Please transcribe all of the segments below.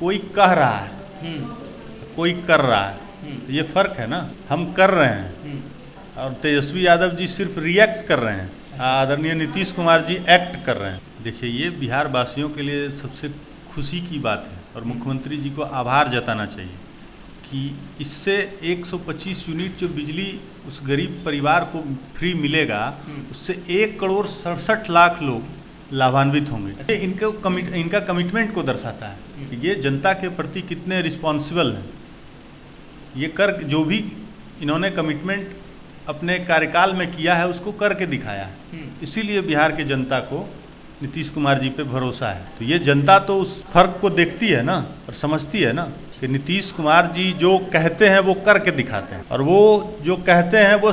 कोई कह रहा है, कोई कर रहा है, तो ये फर्क है ना। हम कर रहे हैं और तेजस्वी यादव जी सिर्फ रिएक्ट कर रहे हैं, आदरणीय नीतीश कुमार जी एक्ट कर रहे हैं। देखिए, ये बिहार वासियों के लिए सबसे खुशी की बात है और मुख्यमंत्री जी को आभार जताना चाहिए कि इससे 125 यूनिट जो बिजली उस गरीब परिवार को फ्री मिलेगा, उससे 1,67,00,000 लोग लाभान्वित होंगे। ये इनका कमिटमेंट को दर्शाता है कि ये जनता के प्रति कितने रिस्पॉन्सिबल हैं। ये कर जो भी इन्होंने कमिटमेंट अपने कार्यकाल में किया है उसको करके दिखाया है। इसीलिए बिहार के जनता को नीतीश कुमार जी पे भरोसा है। तो ये जनता तो उस फर्क को देखती है ना और समझती है ना कि नीतीश कुमार जी जो कहते हैं वो करके दिखाते हैं, और वो जो कहते हैं वो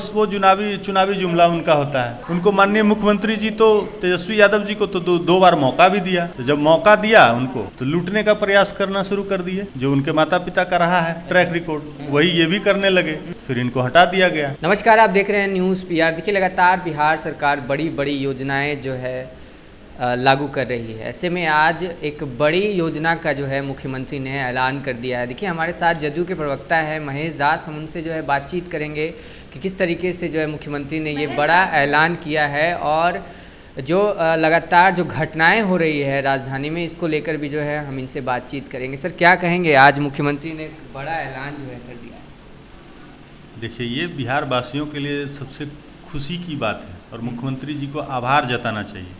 चुनावी जुमला उनका होता है। उनको माननीय मुख्यमंत्री जी तो तेजस्वी यादव जी को तो दो बार मौका भी दिया, तो जब मौका दिया उनको तो लूटने का प्रयास करना शुरू कर दिए। जो उनके माता पिता का रहा है ट्रैक रिकॉर्ड, वही ये भी करने लगे, फिर इनको हटा दिया गया। नमस्कार, आप देख रहे हैं न्यूज़ PR। देखिए, लगातार बिहार सरकार बड़ी योजनाएं जो है लागू कर रही है। ऐसे में आज एक बड़ी योजना का जो है मुख्यमंत्री ने ऐलान कर दिया है। देखिए, हमारे साथ जदयू के प्रवक्ता है महेश दास, हम उनसे जो है बातचीत करेंगे कि किस तरीके से जो है मुख्यमंत्री ने ये बड़ा ऐलान किया है और जो लगातार जो घटनाएं हो रही है राजधानी में, इसको लेकर भी जो है हम इनसे बातचीत करेंगे। सर, क्या कहेंगे, आज मुख्यमंत्री ने एक बड़ा ऐलान जो है कर दिया है? देखिए, ये बिहार वासियों के लिए सबसे खुशी की बात है और मुख्यमंत्री जी को आभार जताना चाहिए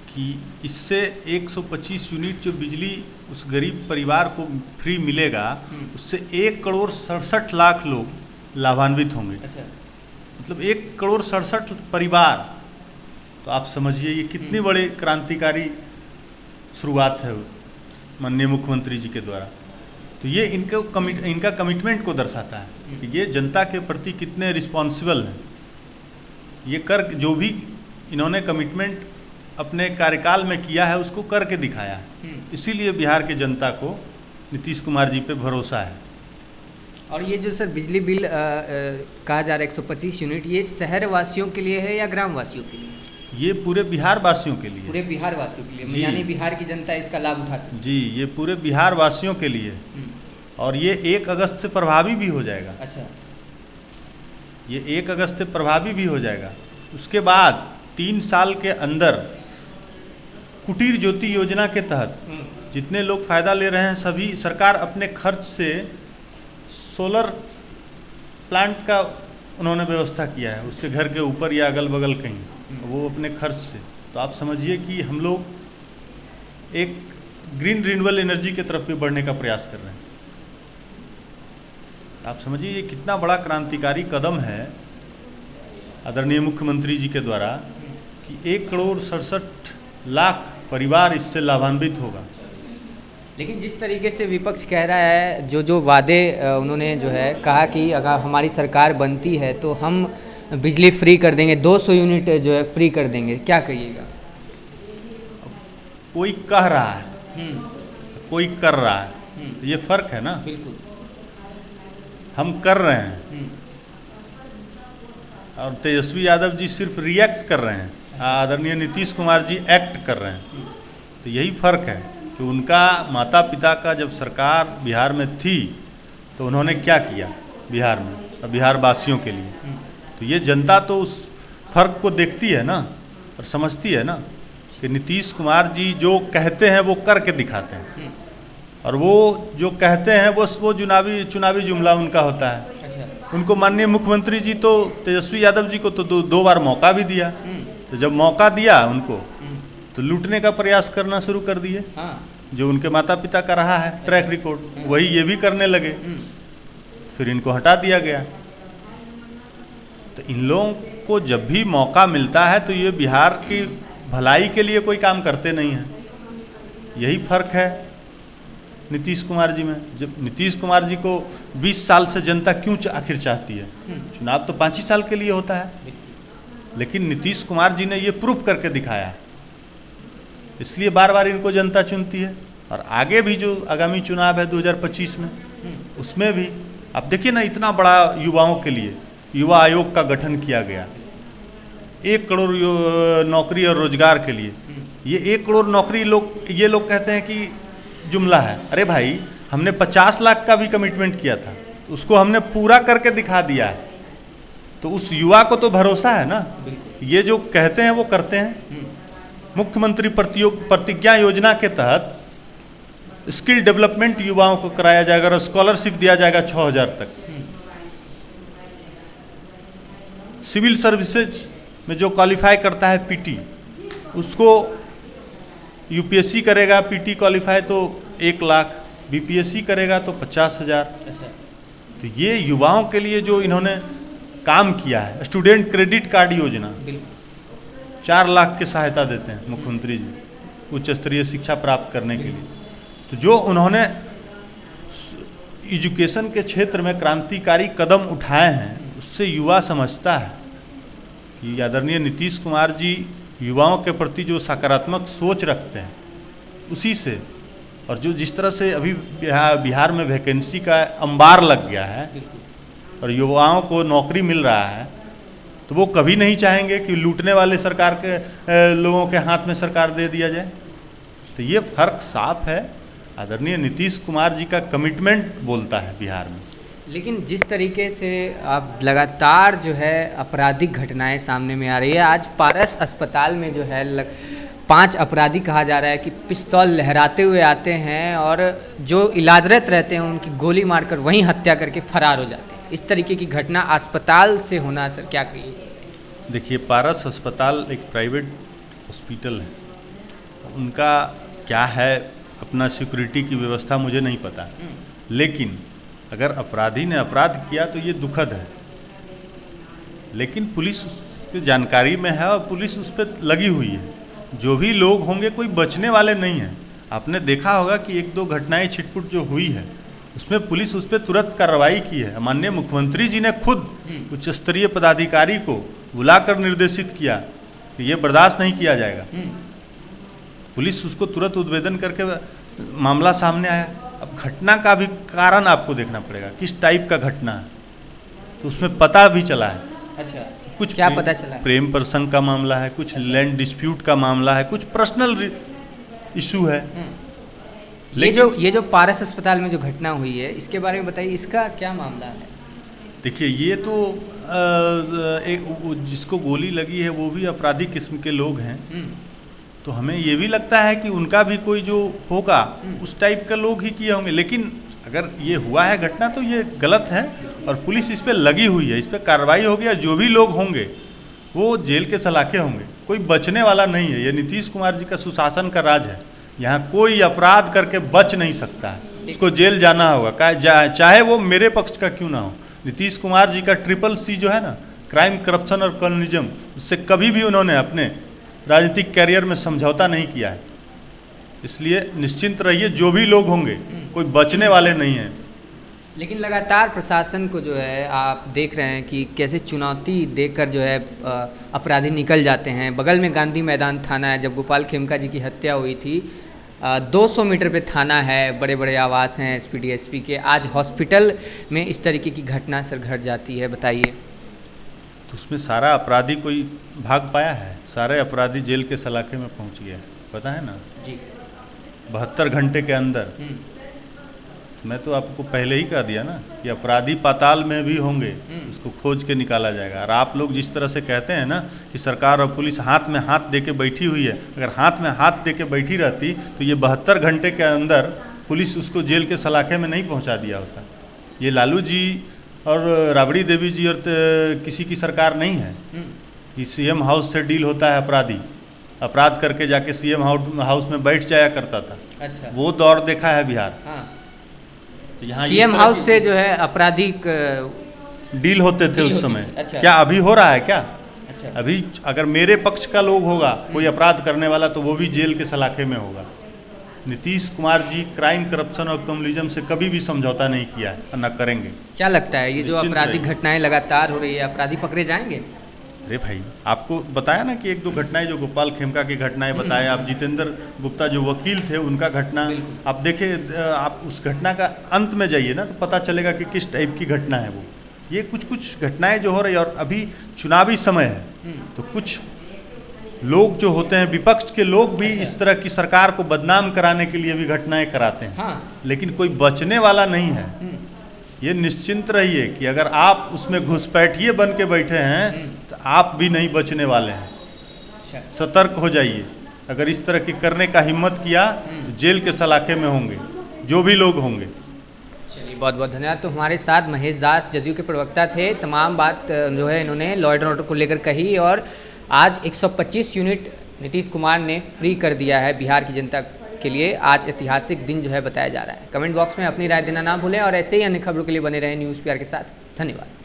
कि इससे 125 यूनिट जो बिजली उस गरीब परिवार को फ्री मिलेगा, उससे 1,67,00,000 लोग लाभान्वित होंगे। अच्छा। मतलब 1,67,00,000 परिवार, तो आप समझिए ये कितनी बड़ी क्रांतिकारी शुरुआत है माननीय मुख्यमंत्री जी के द्वारा। तो ये इनका कमिटमेंट को दर्शाता है कि ये जनता के प्रति कितने रिस्पॉन्सिबल हैं। ये कर जो भी इन्होंने कमिटमेंट अपने कार्यकाल में किया है उसको करके दिखाया है। इसीलिए बिहार के जनता को नीतीश कुमार जी पे भरोसा है। और ये जो सर बिजली बिल कहा जा रहा है 125 यूनिट, ये शहर वासियों के लिए है या ग्राम वासियों के लिए? ये पूरे बिहार वासियों के लिए। पूरे बिहार वासियों के लिए, यानी बिहार की जनता इसका लाभ उठा सकती है। जी, ये पूरे बिहार वासियों के लिए, और ये 1 अगस्त से प्रभावी भी हो जाएगा। अच्छा। ये 1 अगस्त से प्रभावी भी हो जाएगा। उसके बाद 3 साल के अंदर कुटीर ज्योति योजना के तहत जितने लोग फ़ायदा ले रहे हैं, सभी सरकार अपने खर्च से सोलर प्लांट का उन्होंने व्यवस्था किया है, उसके घर के ऊपर या अगल बगल कहीं, वो अपने खर्च से। तो आप समझिए कि हम लोग एक ग्रीन रिन्यूएबल एनर्जी की तरफ भी बढ़ने का प्रयास कर रहे हैं। आप समझिए ये कितना बड़ा क्रांतिकारी कदम है आदरणीय मुख्यमंत्री जी के द्वारा कि 1,67,00,000 परिवार इससे लाभान्वित होगा। लेकिन जिस तरीके से विपक्ष कह रहा है, जो वादे उन्होंने जो है कहा कि अगर हमारी सरकार बनती है तो हम बिजली फ्री कर देंगे, 200 यूनिट जो है फ्री कर देंगे, क्या कहिएगा? कोई कह रहा है, कोई कर रहा है, तो ये फर्क है ना। बिल्कुल। हम कर रहे हैं और तेजस्वी यादव जी सिर्फ रिएक्ट कर रहे हैं, आदरणीय नीतीश कुमार जी एक्ट कर रहे हैं। तो यही फर्क है कि उनका माता पिता का जब सरकार बिहार में थी तो उन्होंने क्या किया बिहार में और बिहार वासियों के लिए। तो ये जनता तो उस फर्क को देखती है ना और समझती है ना कि नीतीश कुमार जी जो कहते हैं वो करके दिखाते हैं, और वो जो कहते हैं वो चुनावी जुमला उनका होता है। अच्छा। उनको माननीय मुख्यमंत्री जी तो तेजस्वी यादव जी को तो दो बार मौका भी दिया, तो जब मौका दिया उनको तो लूटने का प्रयास करना शुरू कर दिए। जो उनके माता पिता का रहा है ट्रैक रिकॉर्ड, वही ये भी करने लगे, फिर इनको हटा दिया गया। तो इन लोगों को जब भी मौका मिलता है तो ये बिहार की भलाई के लिए कोई काम करते नहीं हैं। यही फर्क है नीतीश कुमार जी में। जब नीतीश कुमार जी को 20 साल से जनता क्यों आखिर चाहती है? चुनाव तो 5 ही साल के लिए होता है, लेकिन नीतीश कुमार जी ने ये प्रूफ करके दिखाया है, इसलिए बार बार इनको जनता चुनती है। और आगे भी जो आगामी चुनाव है 2025 में, उसमें भी आप देखिए ना, इतना बड़ा युवाओं के लिए युवा आयोग का गठन किया गया, 1 करोड़ नौकरी और रोजगार के लिए। ये 1 करोड़ नौकरी ये लोग कहते हैं कि जुमला है। अरे भाई, हमने 50 लाख का भी कमिटमेंट किया था, उसको हमने पूरा करके दिखा दिया है। तो उस युवा को तो भरोसा है ना, ये जो कहते हैं वो करते हैं। मुख्यमंत्री प्रतिज्ञा योजना के तहत स्किल डेवलपमेंट युवाओं को कराया जाएगा और स्कॉलरशिप दिया जाएगा 6000 तक। सिविल सर्विसेज में जो क्वालिफाई करता है पीटी, उसको यूपीएससी करेगा पीटी क्वालिफाई तो 1 लाख, बीपीएससी करेगा तो 50,000। तो ये युवाओं के लिए जो इन्होंने काम किया है, स्टूडेंट क्रेडिट कार्ड योजना 4 लाख की सहायता देते हैं मुख्यमंत्री जी उच्च स्तरीय शिक्षा प्राप्त करने के लिए। तो जो उन्होंने एजुकेशन के क्षेत्र में क्रांतिकारी कदम उठाए हैं, उससे युवा समझता है कि आदरणीय नीतीश कुमार जी युवाओं के प्रति जो सकारात्मक सोच रखते हैं, उसी से, और जो जिस तरह से अभी बिहार में वैकेंसी का अंबार लग गया है और युवाओं को नौकरी मिल रहा है, तो वो कभी नहीं चाहेंगे कि लूटने वाले सरकार के लोगों के हाथ में सरकार दे दिया जाए। तो ये फर्क साफ है। आदरणीय नीतीश कुमार जी का कमिटमेंट बोलता है बिहार में। लेकिन जिस तरीके से अब लगातार जो है आपराधिक घटनाएं सामने में आ रही है, आज पारस अस्पताल में जो है 5 अपराधी कहा जा रहा है कि पिस्तौल लहराते हुए आते हैं और जो इलाजरत रहते हैं उनकी गोली मारकर वहीं हत्या करके फरार हो जाते हैं। इस तरीके की घटना अस्पताल से होना, सर क्या कहिए? देखिए, पारस अस्पताल एक प्राइवेट हॉस्पिटल है, उनका क्या है अपना सिक्योरिटी की व्यवस्था मुझे नहीं पता, लेकिन अगर अपराधी ने अपराध किया तो ये दुखद है। लेकिन पुलिस उसकी जानकारी में है और पुलिस उस पर लगी हुई है। जो भी लोग होंगे कोई बचने वाले नहीं हैं। आपने देखा होगा कि 1-2 घटनाएं छिटपुट जो हुई है, उसमें पुलिस उस पर तुरंत कार्रवाई की है। माननीय मुख्यमंत्री जी ने खुद उच्च स्तरीय पदाधिकारी को बुलाकर निर्देशित किया कि ये बर्दाश्त नहीं किया जाएगा। पुलिस उसको तुरंत उद्भेदन करके मामला सामने आया। अब घटना का भी कारण आपको देखना पड़ेगा, किस टाइप का घटना है, तो उसमें पता भी चला है। अच्छा, कुछ क्या पता चला? प्रेम प्रसंग का मामला है, कुछ लैंड डिस्प्यूट का मामला है, कुछ पर्सनल इशू है। ये जो पारस अस्पताल में जो घटना हुई है, इसके बारे में बताइए, इसका क्या मामला है? देखिए, ये तो जिसको गोली लगी है वो भी अपराधी किस्म के लोग हैं। तो हमें ये भी लगता है कि उनका भी कोई जो होगा उस टाइप का लोग ही किए होंगे। लेकिन अगर ये हुआ है घटना तो ये गलत है और पुलिस इस पर लगी हुई है, इस पर कार्रवाई होगी। जो भी लोग होंगे वो जेल के सलाखे होंगे, कोई बचने वाला नहीं है। ये नीतीश कुमार जी का सुशासन का राज है। यहाँ कोई अपराध करके बच नहीं सकता है, उसको जेल जाना होगा, चाहे वो मेरे पक्ष का क्यों ना हो। नीतीश कुमार जी का CCC जो है ना, क्राइम, करप्शन और कम्युनिज्म, उससे कभी भी उन्होंने अपने राजनीतिक कैरियर में समझौता नहीं किया है। इसलिए निश्चिंत रहिए, जो भी लोग होंगे कोई बचने वाले नहीं हैं। लेकिन लगातार प्रशासन को जो है आप देख रहे हैं कि कैसे चुनौती देकर जो है अपराधी निकल जाते हैं। बगल में गांधी मैदान थाना है, जब गोपाल खेमका जी की हत्या हुई थी 200 मीटर पे थाना है, बड़े बड़े आवास हैं SP DSP के। आज हॉस्पिटल में इस तरीके की घटना सर घट जाती है, बताइए। तो उसमें सारा अपराधी कोई भाग पाया है? सारे अपराधी जेल के सलाखे में पहुंच गए, पता है ना जी। 72 घंटे के अंदर। तो मैं तो आपको पहले ही कह दिया ना कि अपराधी पाताल में भी होंगे, उसको खोज के निकाला जाएगा। और आप लोग जिस तरह से कहते हैं ना कि सरकार और पुलिस हाथ में हाथ दे के बैठी हुई है, अगर हाथ में हाथ दे के बैठी रहती तो ये 72 घंटे के अंदर पुलिस उसको जेल के सलाखे में नहीं पहुंचा दिया होता। ये लालू जी और राबड़ी देवी जी और किसी की सरकार नहीं है कि CM हाउस से डील होता है। अपराधी अपराध करके जाके CM हाउस में बैठ जाया करता था। अच्छा, वो दौर देखा है बिहार। हाँ। तो यहाँ CM हाउस से जो है आपराधिक डील होते थे उस समय। अच्छा। क्या अभी हो रहा है क्या? अच्छा, अभी अगर मेरे पक्ष का लोग होगा कोई अपराध करने वाला तो वो भी जेल के सलाखे में होगा। नीतीश कुमार जी क्राइम, करप्शन और कम्युनिज्म से कभी भी समझौता नहीं किया है और न करेंगे। क्या लगता है ये जो निश्चिंत आपराधिक रहिए। घटनाएं लगातार हो रही है, अपराधी पकड़े जाएंगे? अरे भाई, आपको बताया ना कि 1-2 घटनाएं जो गोपाल खेमका की घटनाएं बताया, आप जितेंद्र गुप्ता जो वकील थे उनका घटना, आप देखें, आप उस घटना का अंत में जाइए ना तो पता चलेगा कि किस टाइप की घटना है वो। ये कुछ घटनाएं जो हो रही है, और अभी चुनावी समय है तो कुछ लोग जो होते हैं विपक्ष के लोग भी इस तरह की सरकार को बदनाम कराने के लिए भी घटनाएं कराते हैं। हाँ। लेकिन कोई बचने वाला नहीं है। ये निश्चिंत रहिए कि अगर आप उसमें घुसपैठिए बन के बैठे हैं तो आप भी नहीं बचने वाले हैं। अच्छा। सतर्क हो जाइए। अगर इस तरह की करने का हिम्मत किया तो जेल के सलाखे में होंगे जो भी लोग होंगे। चलिए, बहुत बहुत धन्यवाद। तो हमारे साथ महेश दास जदयू के प्रवक्ता थे। तमाम बात जो है इन्होंने लॉ एंड ऑर्डर को लेकर कही और आज 125 यूनिट नीतीश कुमार ने फ्री कर दिया है बिहार की जनता के लिए। आज ऐतिहासिक दिन जो है बताया जा रहा है। कमेंट बॉक्स में अपनी राय देना ना भूलें और ऐसे ही अन्य खबरों के लिए बने रहें न्यूज़ पीआर के साथ। धन्यवाद।